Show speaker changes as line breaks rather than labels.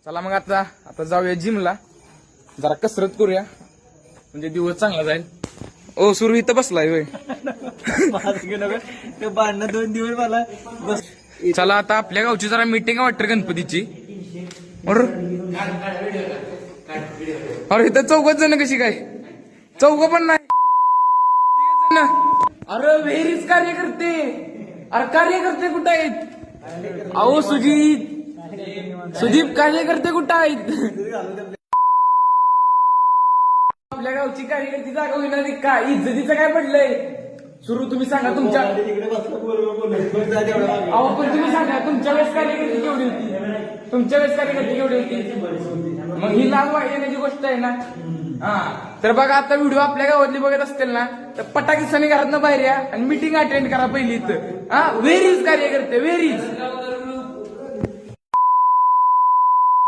चला मग आता आता जाऊया जिमला, जरा कसरत करूया म्हणजे दिवस चांगला जाईल. ओ सुरू इथं बसलाय होय.
बांधणं 2 दिवस मला बस.
चला आता आपल्या गावची जरा मीटिंग वाटतं गणपतीची. अरे इथं 4 जण कशी काय? 4 पण नाही, 3 जण. अरे व्हेरीच कार्यकर्ते. अरे कार्यकर्ते कुठं आहेत? अहो सुदीप कार्यकर्ते कुठं आहेत? आपल्या गावची कार्यकर्ती जागा होईना काय? इज्जतीचं काय पडलंय? सुरू तुम्ही सांगा तुमच्या. अहो पण तुम्ही सांगा तुमच्या वेळेस कार्यकर्ती केवढी होती? तुमच्या वेळेस कार्यकर्ती केवढी होती? मग ही लाभ येण्याची गोष्ट आहे ना. हा तर बघा आता व्हिडिओ आपल्या गावातली बघत असतील ना तर पटाकिस्तानी घरातनं बाहेर या आणि मीटिंग अटेंड करा पहिली इथं. हा व्हेरीज कार्यकर्ते व्हेरीज.